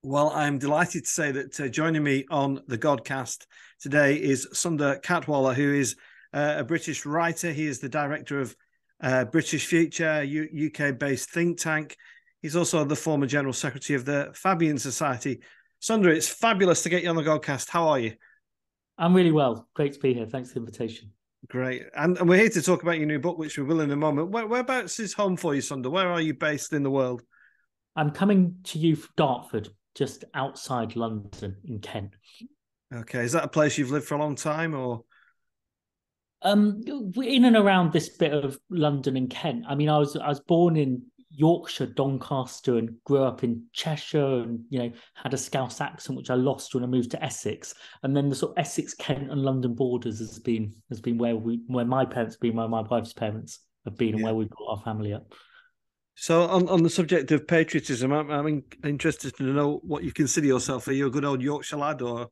Well, I'm delighted to say that joining me on the Godcast today is Sunder Katwala, who is a British writer. He is the director of British Future, UK-based think tank. He's also the former general secretary of the Fabian Society. Sunder, it's fabulous to get you on the Godcast. How are you? I'm really well. Great to be here. Thanks for the invitation. Great. And we're here to talk about your new book, which we will in a moment. Whereabouts is home for you, Sunder? Where are you based in the world? I'm coming to you from Dartford, just outside London in Kent. Okay. Is that a place you've lived for a long time or? In and around this bit of London and Kent. I mean, I was born in Yorkshire, Doncaster, and grew up in Cheshire, and had a Scouse accent which I lost when I moved to Essex. And then the sort of Essex, Kent, and London borders has been where my parents have been, where my wife's parents have been, and where we brought our family up. So on the subject of patriotism, I'm interested to know what you consider yourself. Are you a good old Yorkshire lad or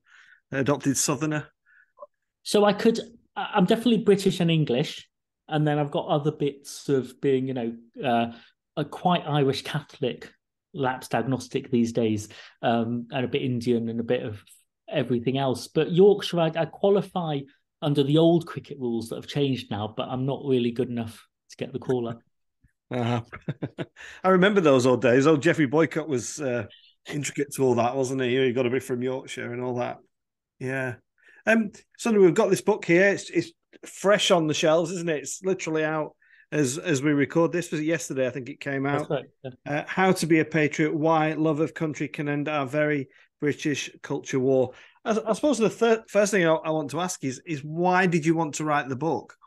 an adopted Southerner? So I'm definitely British and English, and then I've got other bits of being, a quite Irish Catholic, lapsed agnostic these days, and a bit Indian and a bit of everything else. But Yorkshire, I qualify under the old cricket rules that have changed now, but I'm not really good enough to get the call up. I remember those old days. Old Geoffrey Boycott was intricate to all that, wasn't he? He got a bit from Yorkshire and all that. Yeah. So we've got this book here. It's fresh on the shelves, isn't it? It's literally out as we record this. Was it yesterday? I think it came out. That's right. Yeah. How to be a Patriot: Why Love of Country Can End Our Very British Culture War. I suppose the first thing I want to ask is why did you want to write the book?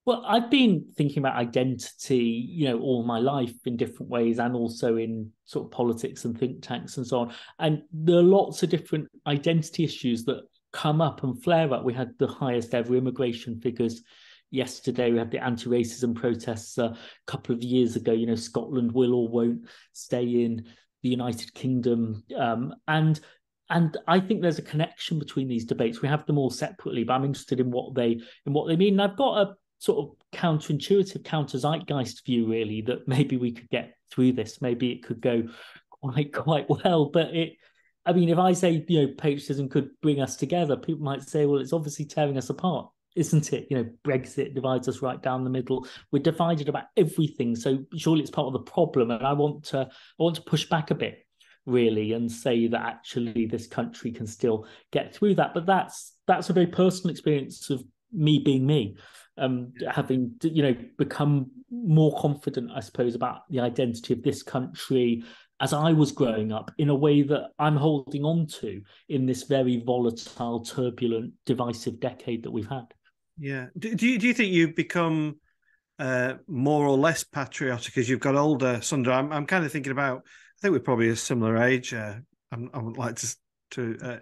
Well, I've been thinking about identity, all my life in different ways, and also in sort of politics and think tanks and so on. And there are lots of different identity issues that come up and flare up. We had the highest ever immigration figures yesterday. We had the anti-racism protests a couple of years ago. Scotland will or won't stay in the United Kingdom. And I think there's a connection between these debates. We have them all separately, but I'm interested in what they mean. And I've got a sort of counterintuitive, counter-zeitgeist view, really, that maybe we could get through this. Maybe it could go quite well. But if I say, patriotism could bring us together, people might say, well, it's obviously tearing us apart, isn't it? Brexit divides us right down the middle. We're divided about everything. So surely it's part of the problem. And I want to push back a bit, really, and say that actually this country can still get through that. But that's a very personal experience of me being me. Having become more confident, I suppose, about the identity of this country as I was growing up, in a way that I'm holding on to in this very volatile, turbulent, divisive decade that we've had. Yeah. Do you think you've become more or less patriotic as you've got older, Sunder? I'm kind of thinking about, I think we're probably a similar age. I would like to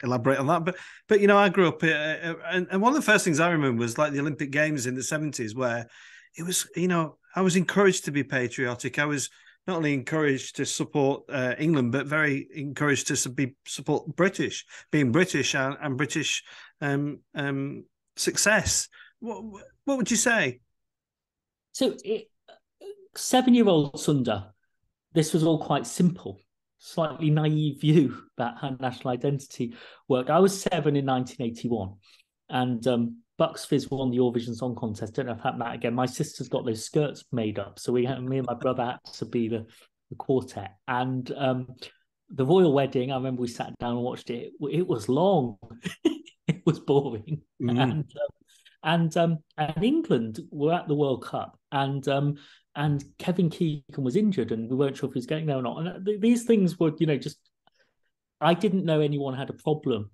elaborate on that, but I grew up and one of the first things I remember was like the Olympic Games in the 70s, where it was, I was encouraged to be patriotic. I was not only encouraged to support England, but very encouraged to support being British and British success. What would you say? So 7-year-old Sunder, this was all quite simple. Slightly naive view about how national identity worked. I was 7 in 1981, and Bucks Fizz won the Eurovision Song Contest. Don't know if it happened that again. My sister's got those skirts made up, so me and my brother had to be the quartet. And the royal wedding, I remember we sat down and watched it. It was long. It was boring. And England were at the World Cup, and Kevin Keegan was injured, and we weren't sure if he was going there or not. And these things were, I didn't know anyone had a problem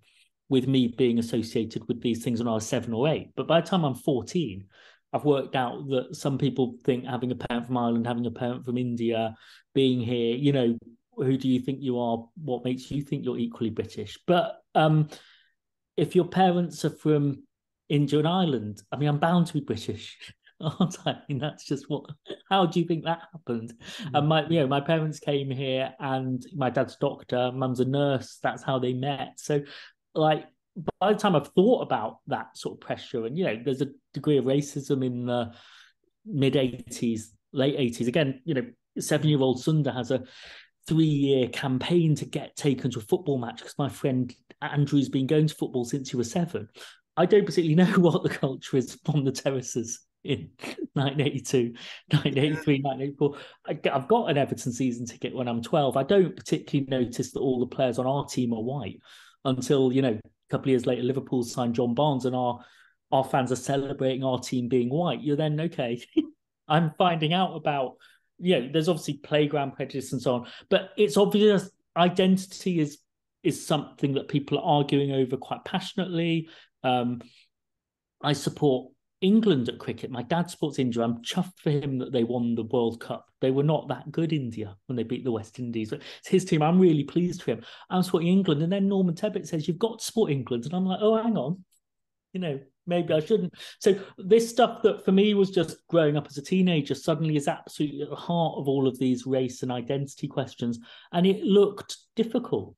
with me being associated with these things when I was 7 or 8. But by the time I'm 14, I've worked out that some people think having a parent from Ireland, having a parent from India, being here, who do you think you are? What makes you think you're equally British? But if your parents are from India and Ireland, I'm bound to be British, aren't I? That's just how do you think that happened? And my parents came here, and my dad's a doctor, mum's a nurse. That's how they met. So by the time I've thought about that sort of pressure, and there's a degree of racism in the mid 80s, late 80s. Again, 7-year-old Sunder has a 3-year campaign to get taken to a football match because my friend Andrew's been going to football since he was 7. I don't particularly know what the culture is from the terraces in 1982, 1983, 1984. I've got an Everton season ticket when I'm 12. I don't particularly notice that all the players on our team are white until, a couple of years later, Liverpool signed John Barnes and our fans are celebrating our team being white. You're then, okay, I'm finding out about, there's obviously playground prejudice and so on, but it's obvious identity is something that people are arguing over quite passionately. I support England at cricket. My dad supports India. I'm chuffed for him that they won the World Cup. They were not that good, India, when they beat the West Indies. But it's his team. I'm really pleased for him. I'm supporting England. And then Norman Tebbit says, you've got to support England. And I'm like, oh, hang on. Maybe I shouldn't. So this stuff that for me was just growing up as a teenager suddenly is absolutely at the heart of all of these race and identity questions. And it looked difficult.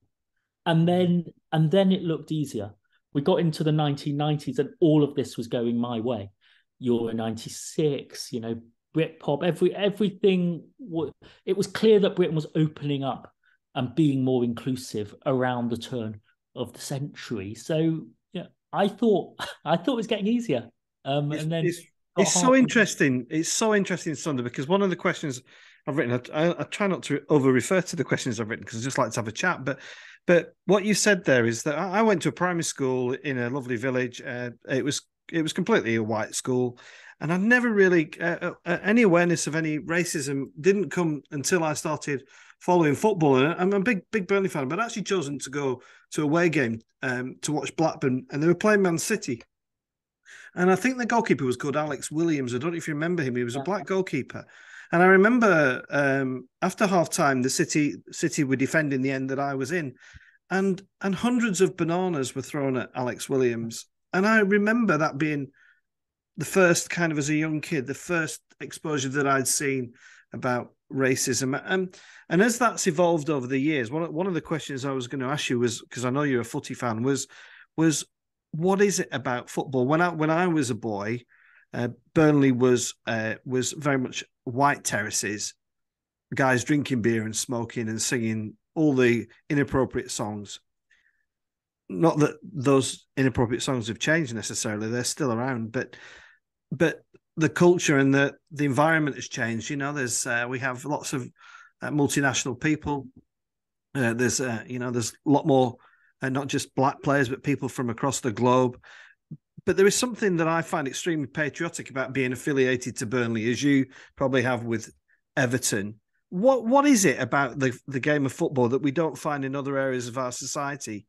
And then it looked easier. We got into the 1990s and all of this was going my way. Euro 96, Britpop, everything. It was clear that Britain was opening up and being more inclusive around the turn of the century. So I thought it was getting easier. And then it's so interesting. It's so interesting, Sunder, because one of the questions I've written, I try not to over refer to the questions I've written because I just like to have a chat. But what you said there is that I went to a primary school in a lovely village. It was completely a white school, and I never really any awareness of any racism didn't come until I started following football. And I'm a big Burnley fan, but I'd actually chosen to go to a away game to watch Blackburn, and they were playing Man City. And I think the goalkeeper was called Alex Williams. I don't know if you remember him. He was a black goalkeeper. And I remember after half time, the City were defending the end that I was in, and hundreds of bananas were thrown at Alex Williams. And I remember that being the first kind of, as a young kid, the first exposure that I'd seen about racism. And as that's evolved over the years, one of the questions I was going to ask you was, because I know you're a footy fan, was what is it about football? When I was a boy, Burnley was very much white terraces, guys drinking beer and smoking and singing all the inappropriate songs. Not that those inappropriate songs have changed necessarily; they're still around, but the culture and the environment has changed. We have lots of multinational people. There's a lot more, not just black players, but people from across the globe. But there is something that I find extremely patriotic about being affiliated to Burnley, as you probably have with Everton. What is it about the game of football that we don't find in other areas of our society?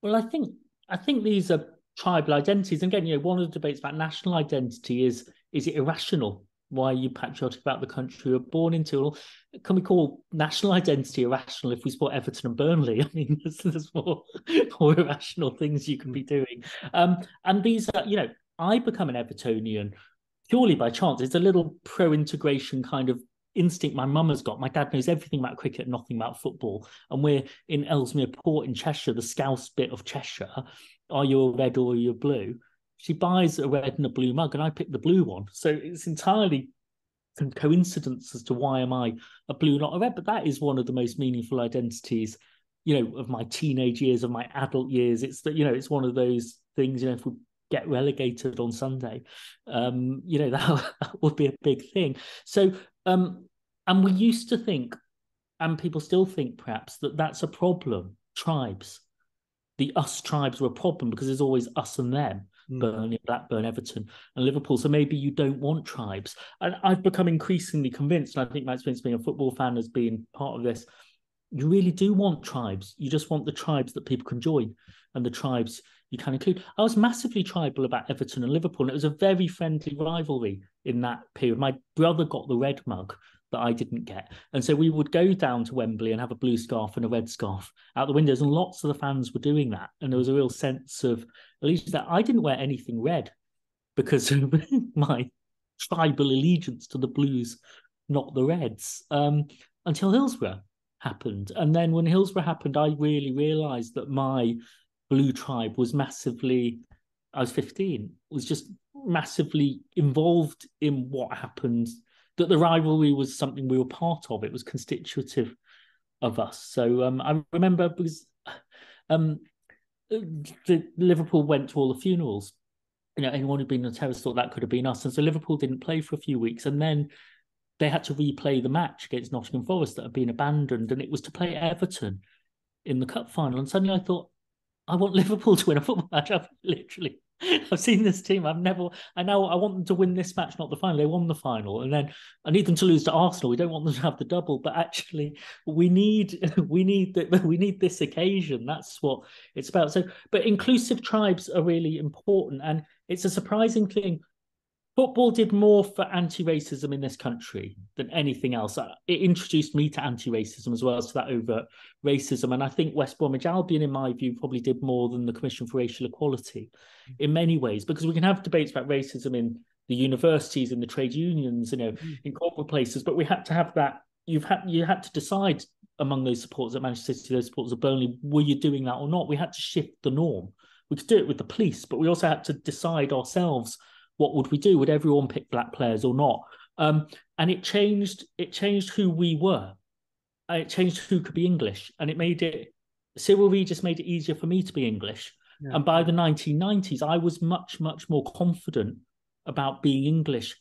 Well, I think these are tribal identities. And again, one of the debates about national identity is it irrational? Why are you patriotic about the country you're born into? Well, can we call national identity irrational if we support Everton and Burnley? I mean, there's more irrational things you can be doing. And these are, I become an Evertonian purely by chance. It's a little pro-integration kind of instinct my mum has got. My dad knows everything about cricket, nothing about football. And we're in Ellesmere Port in Cheshire, the Scouse bit of Cheshire. Are you a red or are you a blue? She buys a red and a blue mug, and I pick the blue one. So it's entirely coincidence as to why am I a blue, not a red. But that is one of the most meaningful identities, of my teenage years, of my adult years. It's that, it's one of those things, if we get relegated on Sunday, that would be a big thing. So, and we used to think, and people still think perhaps, that that's a problem, tribes. The us tribes were a problem because there's always us and them. Burnley, Blackburn, Everton, and Liverpool. So maybe you don't want tribes. And I've become increasingly convinced, and I think my experience being a football fan has been part of this, you really do want tribes. You just want the tribes that people can join and the tribes you can include. I was massively tribal about Everton and Liverpool, and it was a very friendly rivalry in that period. My brother got the red mug that I didn't get. And so we would go down to Wembley and have a blue scarf and a red scarf out the windows, and lots of the fans were doing that. And there was a real sense of allegiance that I didn't wear anything red because of my tribal allegiance to the Blues, not the Reds, until Hillsborough happened. And then when Hillsborough happened, I really realised that my blue tribe was massively, I was 15, was just massively involved in what happened, that the rivalry was something we were part of. It was constitutive of us. So I remember because Liverpool went to all the funerals. Anyone who'd been on the terrace thought that could have been us. And so Liverpool didn't play for a few weeks. And then they had to replay the match against Nottingham Forest that had been abandoned. And it was to play Everton in the cup final. And suddenly I thought, I want Liverpool to win a football match. I've seen this team. I want them to win this match, not the final. They won the final, and then I need them to lose to Arsenal. We don't want them to have the double, but actually, we need this occasion. That's what it's about. So, but inclusive tribes are really important, and it's a surprising thing. Football did more for anti-racism in this country than anything else. It introduced me to anti-racism as well as to that overt racism. And I think West Bromwich Albion, in my view, probably did more than the Commission for Racial Equality in many ways, because we can have debates about racism in the universities, in the trade unions, in corporate places, but we had to have that. You had to decide among those supporters at Manchester City, those supporters of Burnley, were you doing that or not? We had to shift the norm. We could do it with the police, but we also had to decide ourselves, what would we do? Would everyone pick black players or not? And it changed who we were. It changed who could be English. And Cyril Regis made it easier for me to be English. Yeah. And by the 1990s, I was much, much more confident about being English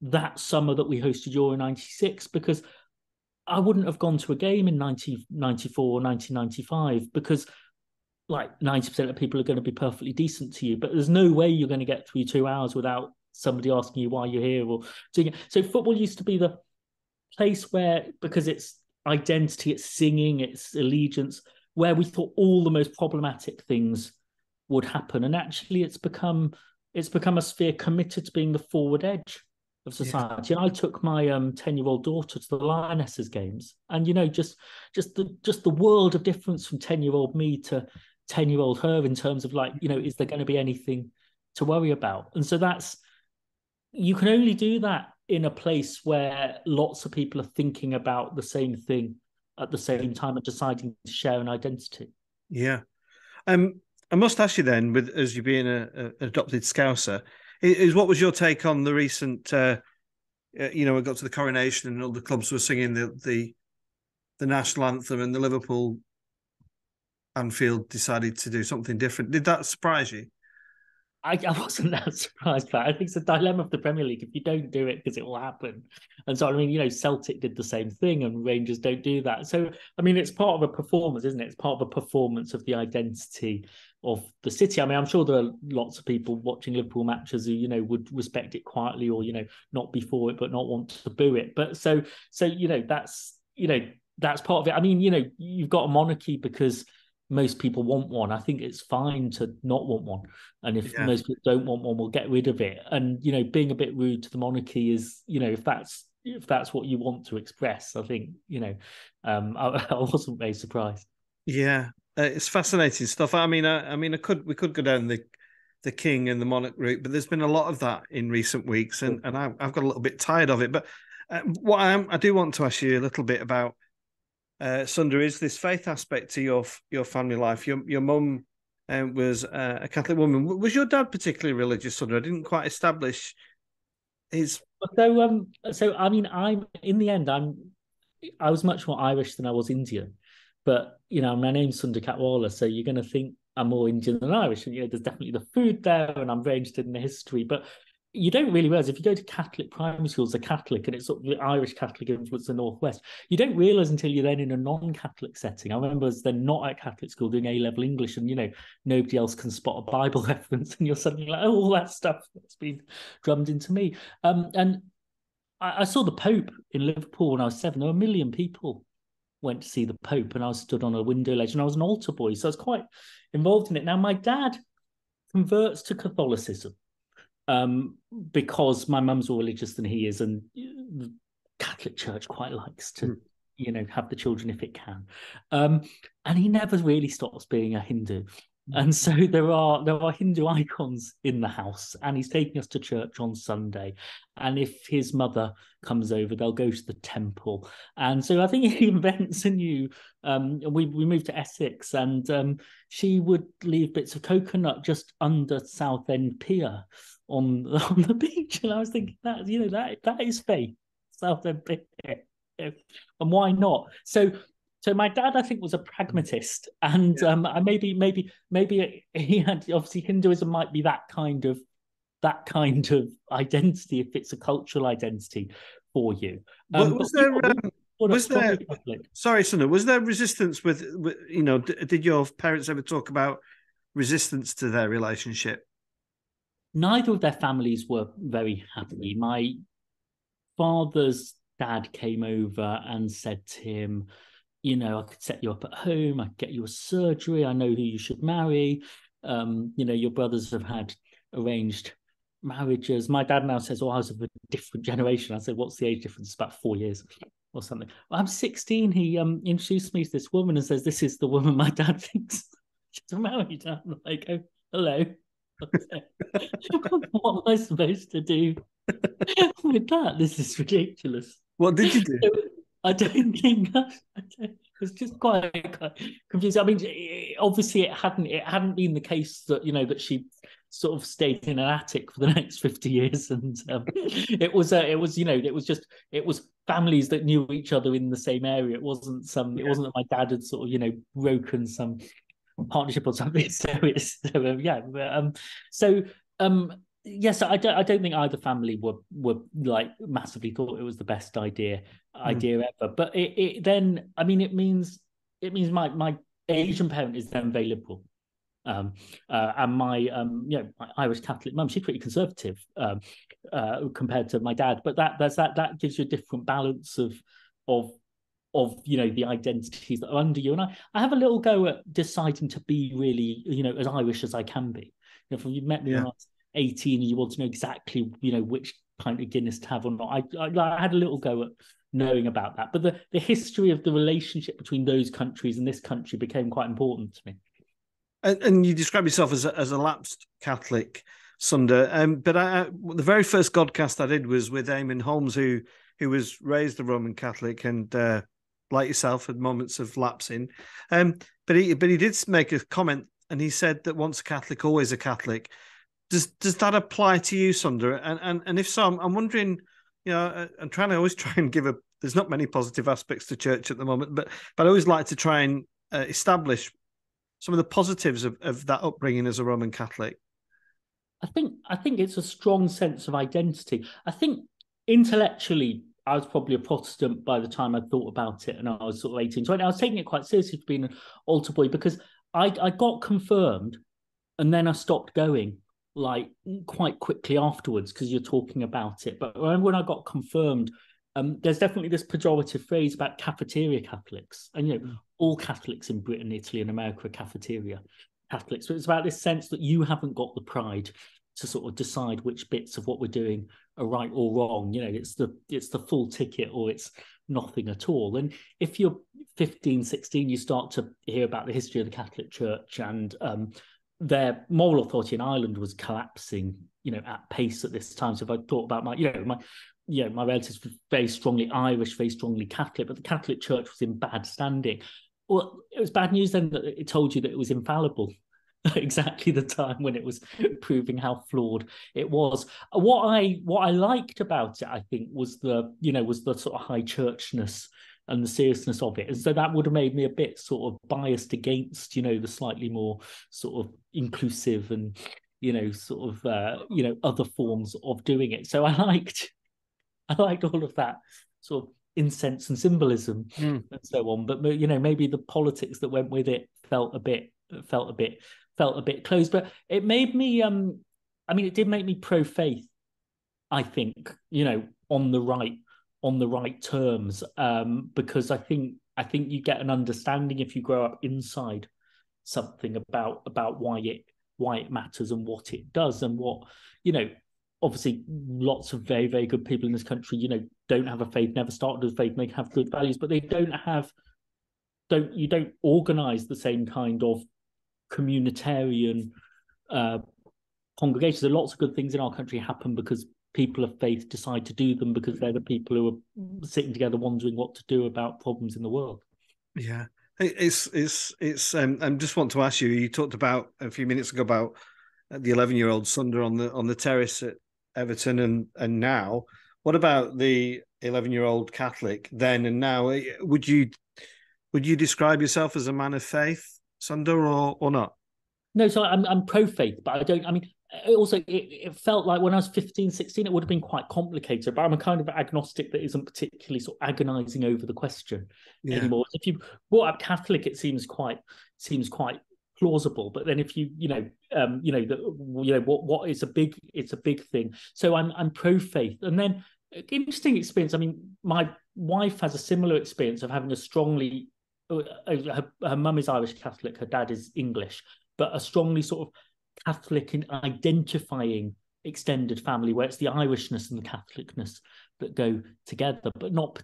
that summer that we hosted Euro 96, because I wouldn't have gone to a game in 1994 or 1995 because like 90% of people are going to be perfectly decent to you, but there's no way you're going to get through 2 hours without somebody asking you why you're here or doing it. So football used to be the place where, because it's identity, it's singing, it's allegiance, where we thought all the most problematic things would happen. And actually it's become a sphere committed to being the forward edge of society. Yeah. And I took my 10-year-old daughter to the Lionesses games, and just the world of difference from 10-year-old me to 10-year-old her in terms of is there going to be anything to worry about? And so you can only do that in a place where lots of people are thinking about the same thing at the same time and deciding to share an identity. Yeah. I must ask you then, as you being an adopted Scouser, is what was your take on the recent, we got to the coronation and all the clubs were singing the national anthem, and the Liverpool Anfield decided to do something different. Did that surprise you? I wasn't that surprised by it. I think it's a dilemma of the Premier League. If you don't do it, because it will happen. And so, Celtic did the same thing and Rangers don't do that. So, it's part of a performance, isn't it? It's part of a performance of the identity of the city. I'm sure there are lots of people watching Liverpool matches who, would respect it quietly or, not be for it, but not want to boo it. But so that's part of it. You've got a monarchy because most people want one. I think it's fine to not want one. And if most people don't want one, we'll get rid of it. And, being a bit rude to the monarchy is, if that's what you want to express, I think, I wasn't very surprised. Yeah, it's fascinating stuff. We could go down the king and the monarch route, but there's been a lot of that in recent weeks, and I've got a little bit tired of it. But what I do want to ask you a little bit about, Sunder, is this faith aspect to your family life. Your mum was a Catholic woman. Was your dad particularly religious, Sunder? I didn't quite establish his. So I'm in the end, I was much more Irish than I was Indian, but my name's Sunder Katwala, so you're going to think I'm more Indian than Irish, and there's definitely the food there, and I'm very interested in the history, but you don't really realise if you go to Catholic primary schools, they're Catholic, and it's sort of the Irish Catholic influence in the Northwest. You don't realise until you're then in a non-Catholic setting. I remember as they're not at Catholic school doing A-level English, and nobody else can spot a Bible reference, and you're suddenly like, oh, all that stuff that's been drummed into me. And I saw the Pope in Liverpool when I was 7. There were 1 million people went to see the Pope, and I was stood on a window ledge, and I was an altar boy, so I was quite involved in it. Now, my dad converts to Catholicism because my mum's more religious than he is, and the Catholic Church quite likes to, have the children if it can. And he never really stops being a Hindu. And so there are Hindu icons in the house, and he's taking us to church on Sunday. And if his mother comes over, they'll go to the temple. And so I think he invents a new. We moved to Essex, and she would leave bits of coconut just under Southend Pier on the beach, and I was thinking that is faith, Southend Pier, and why not? So So my dad, I think, was a pragmatist, and maybe he had, obviously Hinduism might be that kind of identity if it's a cultural identity for you. Was there was there Catholic. sorry, Sunder, was there resistance with did your parents ever talk about resistance to their relationship? Neither of their families were very happy. My father's dad came over and said to him, I could set you up at home, I could get you a surgery, I know who you should marry. Your brothers have had arranged marriages. My dad now says, I was of a different generation. I said, what's the age difference? It's about 4 years or something. Well, I'm 16. He introduced me to this woman and says, this is the woman my dad thinks she's married. I'm like, oh, hello. What am I supposed to do with that? This is ridiculous. What did you do? I don't think it was just quite confusing. I mean, obviously, it hadn't been the case that that she sort of stayed in an attic for the next 50 years, and it was families that knew each other in the same area. It wasn't that my dad had sort of broken some partnership or something. Yes, I don't think either family were like massively thought it was the best idea ever. But it then, I mean, it means my Asian parent is then very liberal. And my Irish Catholic mum, she's pretty conservative compared to my dad. But that gives you a different balance of the identities that are under you. And I have a little go at deciding to be really as Irish as I can be. If you met me when I was 18 and you want to know exactly which pint of Guinness to have or not, I had a little go at knowing about that. But the history of the relationship between those countries and this country became quite important to me. And you describe yourself as a lapsed Catholic, Sunder. But the very first Godcast I did was with Eamon Holmes, who was raised a Roman Catholic and like yourself had moments of lapsing. But he did make a comment, and he said that once a Catholic, always a Catholic. Does that apply to you, Sunder? And if so, I'm wondering, I'm trying to always try and there's not many positive aspects to church at the moment, but I always like to try and establish some of the positives of that upbringing as a Roman Catholic. I think it's a strong sense of identity. I think intellectually, I was probably a Protestant by the time I thought about it, and I was sort of 18, 20. I was taking it quite seriously for being an altar boy because I got confirmed, and then I stopped going like quite quickly afterwards because you're talking about it. But I remember when I got confirmed, there's definitely this pejorative phrase about cafeteria Catholics, and all Catholics in Britain, Italy, and America are cafeteria Catholics. So it's about this sense that you haven't got the pride to sort of decide which bits of what we're doing are right or wrong. It's the full ticket or it's nothing at all. And if you're 15, 16, you start to hear about the history of the Catholic Church, and their moral authority in Ireland was collapsing, at pace at this time. So if I thought about my relatives were very strongly Irish, very strongly Catholic, but the Catholic Church was in bad standing. Well, it was bad news then that it told you that it was infallible at exactly the time when it was proving how flawed it was. What I liked about it, I think, was the sort of high churchness and the seriousness of it. And so that would have made me a bit sort of biased against, the slightly more sort of inclusive and, other forms of doing it. So I liked all of that sort of incense and symbolism and so on. But maybe the politics that went with it felt a bit closed. But it made me it did make me pro-faith, I think, on the right terms, because I think you get an understanding if you grow up inside something about why it matters and what it does, and what obviously lots of very, very good people in this country don't have a faith, never started with faith, may have good values, but they don't organize the same kind of communitarian congregations. There are lots of good things in our country happen because people of faith decide to do them because they're the people who are sitting together wondering what to do about problems in the world. Yeah, it's I just want to ask you. You talked about a few minutes ago about the 11-year-old Sunder on the terrace at Everton, and now. What about the 11-year-old Catholic then and now? Would you Would you describe yourself as a man of faith, Sunder, or not? No, so I'm pro-faith, but I don't, I mean, it felt like when I was 15, 16, it would have been quite complicated, but I'm a kind of agnostic that isn't particularly sort of agonizing over the question anymore. If you brought up Catholic, it seems quite plausible, but then if what is a big, it's a big thing. So I'm pro-faith. And then interesting experience. I mean, my wife has a similar experience of having a strongly, her mum is Irish Catholic, her dad is English, but a strongly sort of Catholic in identifying extended family, where it's the Irishness and the Catholicness that go together, but not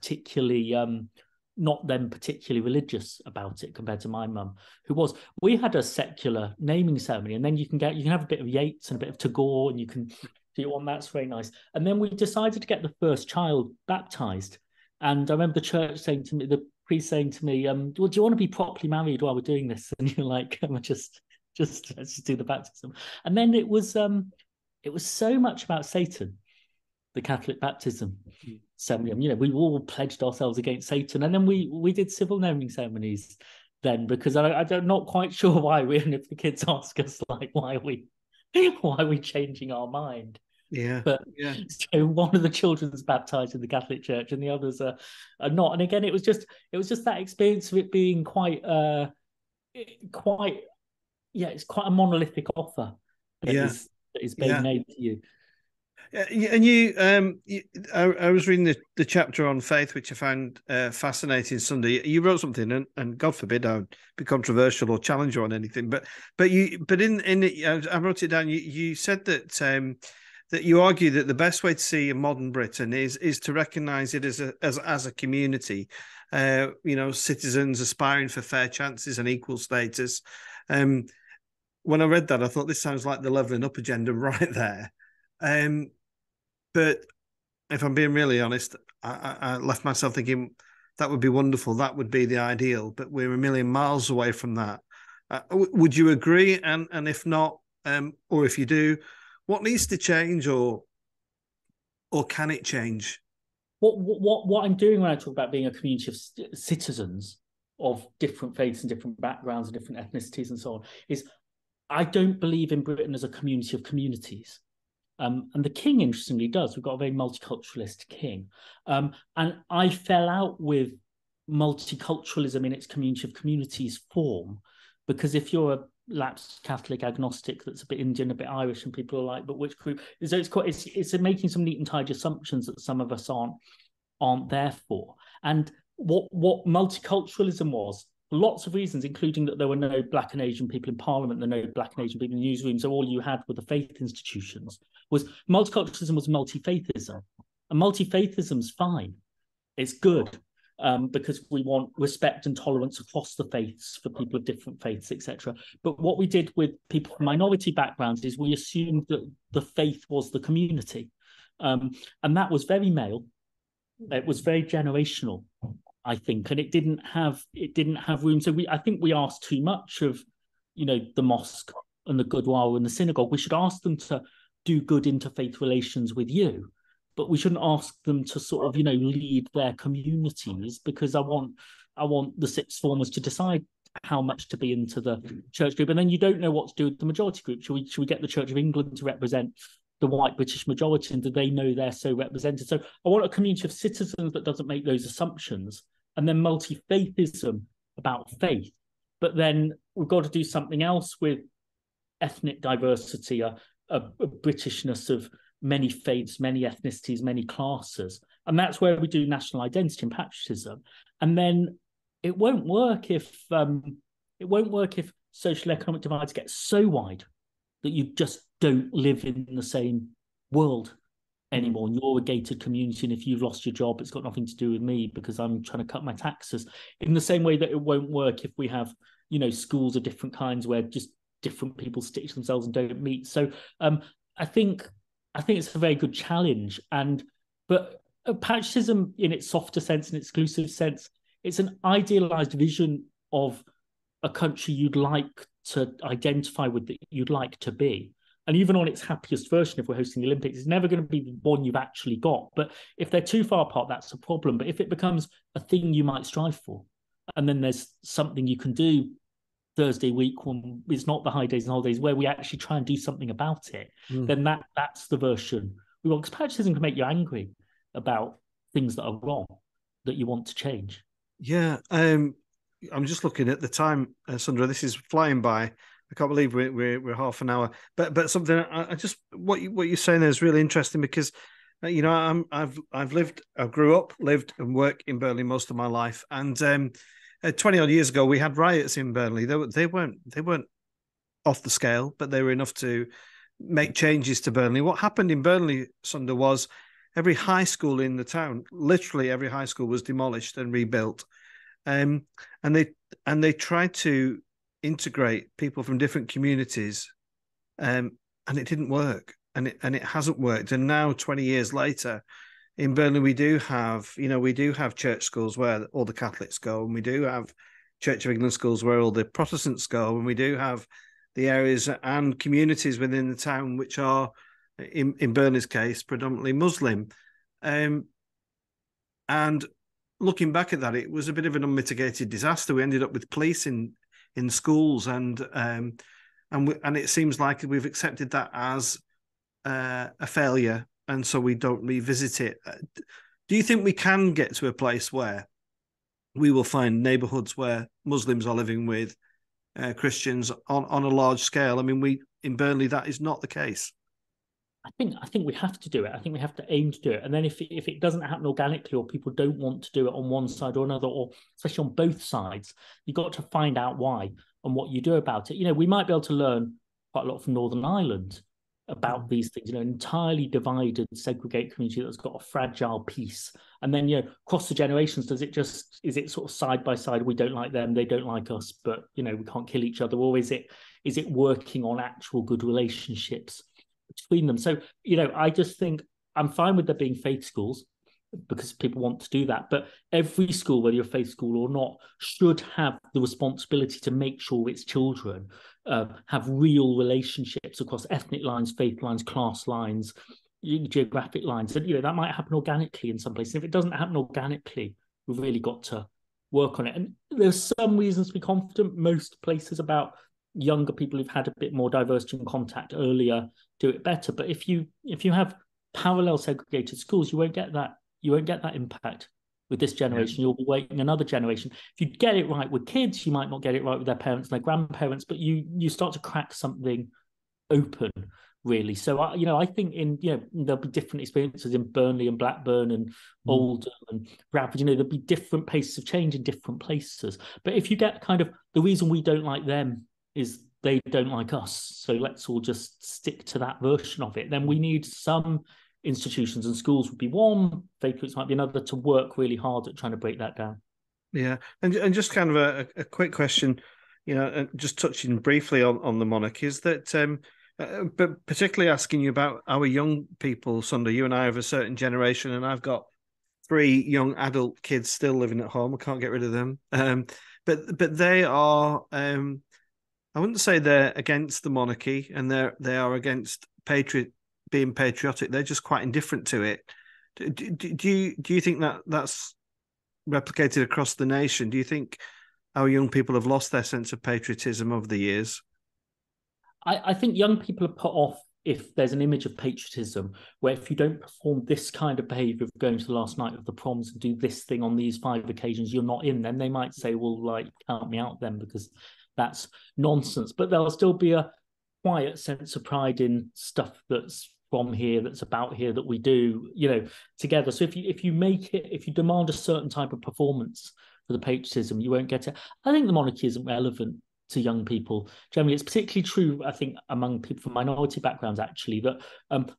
them particularly religious about it compared to my mum, who was. We had a secular naming ceremony, and then you can have a bit of Yeats and a bit of Tagore, and you can do one. That's very nice. And then we decided to get the first child baptized, and I remember the church saying to me, the priest saying to me, well, do you want to be properly married while we're doing this? And you're like, just let's just do the baptism. And then it was so much about Satan, the Catholic baptism ceremony. We all pledged ourselves against Satan, and then we did civil naming ceremonies then, because I'm not quite sure why. And if the kids ask us, like, why are we changing our mind? But so one of the children's baptized in the Catholic Church, and the others are not. And again, it was just that experience of it being quite. It's quite a monolithic offer that is being made to you. And I was reading the chapter on faith, which I found fascinating. Sunday, you wrote something, and God forbid I would be controversial or challenge you on anything, but in it, I wrote it down. You said that that you argue that the best way to see a modern Britain is to recognise it as a community, citizens aspiring for fair chances and equal status. When I read that, I thought this sounds like the levelling up agenda right there. But if I'm being really honest, I left myself thinking that would be wonderful. That would be the ideal, but we're a million miles away from that. Would you agree? And if not, or if you do, what needs to change, or can it change? What I'm doing when I talk about being a community of citizens of different faiths and different backgrounds and different ethnicities and so on is, I don't believe in Britain as a community of communities. And the king, interestingly, does. We've got a very multiculturalist king. And I fell out with multiculturalism in its community of communities form, because if you're a lapsed Catholic agnostic that's a bit Indian, a bit Irish, and people are like, but which group? So it's making some neat and tidy assumptions that some of us aren't there for. And what multiculturalism was, for lots of reasons, including that there were no Black and Asian people in Parliament, there were no Black and Asian people in newsrooms, so all you had were the faith institutions, was multiculturalism was multi-faithism. And multi-faithism's fine. It's good, because we want respect and tolerance across the faiths for people of different faiths, etc. But what we did with people from minority backgrounds is we assumed that the faith was the community. And that was very male. It was very generational, I think, and it didn't have room. So I think we asked too much of, the mosque and the Gurdwara and the synagogue. We should ask them to do good interfaith relations with you, but we shouldn't ask them to sort of, lead their communities, because I want the sixth formers to decide how much to be into the church group, and then you don't know what to do with the majority group. Should we get the Church of England to represent the white British majority, and do they know they're so represented? So I want a community of citizens that doesn't make those assumptions, and then multi-faithism about faith. But then we've got to do something else with ethnic diversity, a Britishness of many faiths, many ethnicities, many classes. And that's where we do national identity and patriotism. And then it won't work if social economic divides get so wide that you just don't live in the same world anymore, and you're a gated community, and if you've lost your job, it's got nothing to do with me because I'm trying to cut my taxes. In the same way that it won't work if we have, schools of different kinds where just different people stitch themselves and don't meet. So I think it's a very good challenge. But patriotism in its softer sense and exclusive sense, it's an idealized vision of a country you'd like to identify with, that you'd like to be. And even on its happiest version, if we're hosting the Olympics, it's never going to be the one you've actually got. But if they're too far apart, that's a problem. But if it becomes a thing you might strive for, and then there's something you can do Thursday week when it's not the high days and holidays, where we actually try and do something about it, then that's the version we want. Because patriotism can make you angry about things that are wrong that you want to change. Yeah, I'm just looking at the time, Sandra. This is flying by. I can't believe we're half an hour. But something I just what you're saying there is really interesting because I grew up, lived and worked in Burnley most of my life, and 20 odd years ago we had riots in Burnley. They weren't off the scale, but they were enough to make changes to Burnley. What happened in Burnley, Sunder, was every high school in the town, literally every high school, was demolished and rebuilt. And they tried to integrate people from different communities, and it didn't work, and it hasn't worked. And now, 20 years later, in Burnley, we do have church schools where all the Catholics go, and we do have Church of England schools where all the Protestants go, and we do have the areas and communities within the town which are, in Burnley's case, predominantly Muslim. And looking back at that, it was a bit of an unmitigated disaster. We ended up with police in schools, and it seems like we've accepted that as a failure, and so we don't revisit it. Do you think we can get to a place where we will find neighbourhoods where Muslims are living with Christians on a large scale? I mean, in Burnley, that is not the case. I think we have to do it. I think we have to aim to do it. And then if it doesn't happen organically, or people don't want to do it on one side or another, or especially on both sides, you've got to find out why and what you do about it. We might be able to learn quite a lot from Northern Ireland about these things, an entirely divided, segregated community that's got a fragile peace. And then, across the generations, is it sort of side by side? We don't like them, they don't like us, but, we can't kill each other. Or is it working on actual good relationships between them? So, I just think I'm fine with there being faith schools because people want to do that. But every school, whether you're a faith school or not, should have the responsibility to make sure its children have real relationships across ethnic lines, faith lines, class lines, geographic lines. And, that might happen organically in some places. If it doesn't happen organically, we've really got to work on it. And there's some reasons to be confident. Most places about younger people who've had a bit more diversity and contact earlier do it better. But if you have parallel segregated schools, you won't get that impact with this generation. You'll be waiting another generation. If you get it right with kids, you might not get it right with their parents and their grandparents, but you start to crack something open, really. So I think there'll be different experiences in Burnley and Blackburn and Oldham and Bradford. There'll be different paces of change in different places. But if you get kind of the reason we don't like them is they don't like us, so let's all just stick to that version of it, then we need some institutions, and schools would be one, faith groups might be another, to work really hard at trying to break that down. Yeah, and just kind of a quick question, just touching briefly on the monarchy, is that, but particularly asking you about our young people, Sunder. You and I have a certain generation, and I've got 3 young adult kids still living at home. I can't get rid of them. But they are, I wouldn't say they're against the monarchy, and they are against being patriotic. They're just quite indifferent to it. Do you think that's replicated across the nation? Do you think our young people have lost their sense of patriotism over the years? I think young people are put off if there's an image of patriotism where if you don't perform this kind of behaviour of going to the last night of the proms and do this thing on these 5 occasions, you're not in. Then they might say, well, count me out then, because that's nonsense. But there'll still be a quiet sense of pride in stuff that's from here, that's about here, that we do, together. So if you demand a certain type of performance for the patriotism, you won't get it. I think the monarchy isn't relevant to young people. Generally, it's particularly true, I think, among people from minority backgrounds, actually, that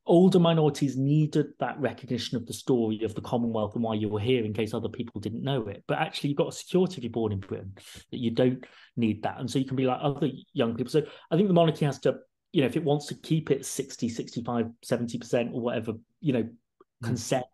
older minorities needed that recognition of the story of the Commonwealth and why you were here, in case other people didn't know it. But actually, you've got a security if you're born in Britain, that you don't need that. And so you can be like other young people. So I think the monarchy has to, if it wants to keep it 60, 65, 70% or whatever, consent,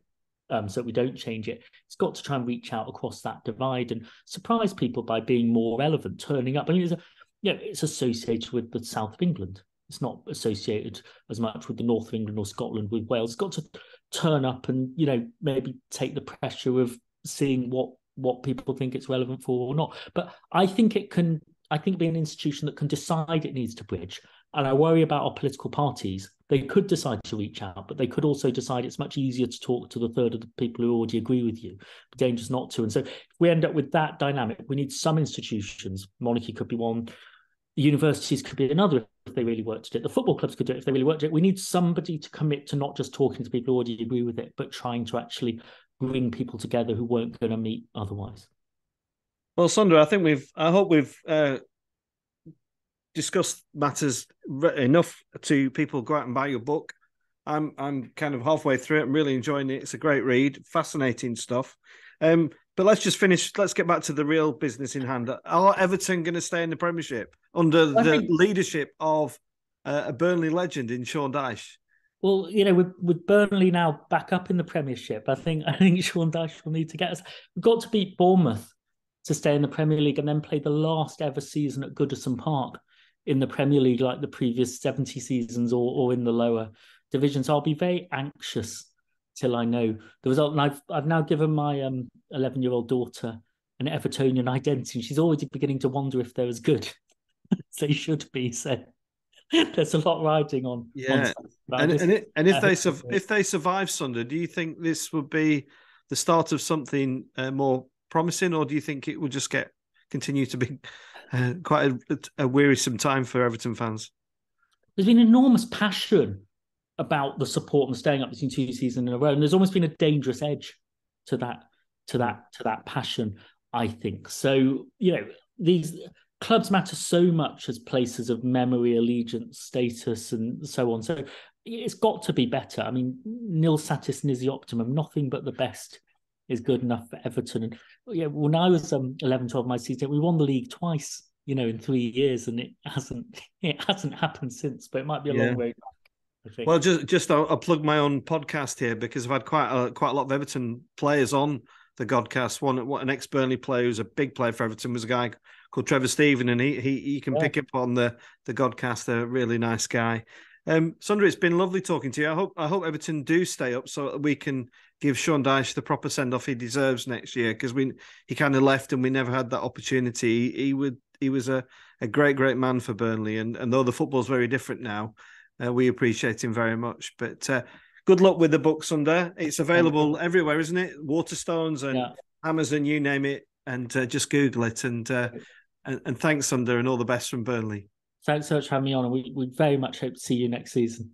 so we don't change it, it's got to try and reach out across that divide and surprise people by being more relevant, turning up. I mean, it's associated with the south of England. It's not associated as much with the north of England or Scotland, with Wales. It's got to turn up and, maybe take the pressure of seeing what what people think it's relevant for or not. But I think it can. I think be an institution that can decide it needs to bridge. And I worry about our political parties. They could decide to reach out, but they could also decide it's much easier to talk to the third of the people who already agree with you, but dangerous not to. And so if we end up with that dynamic, we need some institutions. Monarchy could be one. The universities could be another if they really worked at it. The football clubs could do it if they really worked at it. We need somebody to commit to not just talking to people who already agree with it, but trying to actually bring people together who weren't going to meet otherwise. Well, Sunder, I hope we've discussed matters enough to people go out and buy your book. I'm kind of halfway through it. I'm really enjoying it. It's a great read, fascinating stuff. But let's just finish. Let's get back to the real business in hand. Are Everton going to stay in the Premiership under the leadership of a Burnley legend in Sean Dyche? Well, with Burnley now back up in the Premiership, I think Sean Dyche will need to get us. We've got to beat Bournemouth to stay in the Premier League and then play the last ever season at Goodison Park in the Premier League like the previous 70 seasons or in the lower divisions. So I'll be very anxious till I know the result. And I've now given my 11-year-old daughter an Evertonian identity. She's already beginning to wonder if they're as good as they should be. So there's a lot riding on. Yeah, and if they survive Sunder, do you think this would be the start of something more promising, or do you think it will just continue to be quite a wearisome time for Everton fans? There's been enormous passion about the support and staying up between 2 seasons in a row, and there's almost been a dangerous edge to that passion, I think. So these clubs matter so much as places of memory, allegiance, status, and so on. So it's got to be better. I mean, nil satis nisi optimum. Nothing but the best is good enough for Everton. And when I was 11, 12 my season, we won the league twice, in 3 years, and it hasn't happened since. But it might be a long way back, I think. Well, I'll plug my own podcast here because I've had quite a lot of Everton players on the Godcast. An ex-Burnley player who's a big player for Everton was a guy called Trevor Stephen, and he can pick up on the Godcast. A really nice guy. Sunder, it's been lovely talking to you. I hope Everton do stay up so that we can give Sean Dyche the proper send-off he deserves next year, because he kind of left and we never had that opportunity. He was a great man for Burnley, and though the football's very different now, we appreciate him very much. But good luck with the book, Sunder. It's available everywhere, isn't it? Waterstones and Amazon, you name it, and just Google it. And thanks, Sunder, and all the best from Burnley. Thanks so much for having me on, and we very much hope to see you next season.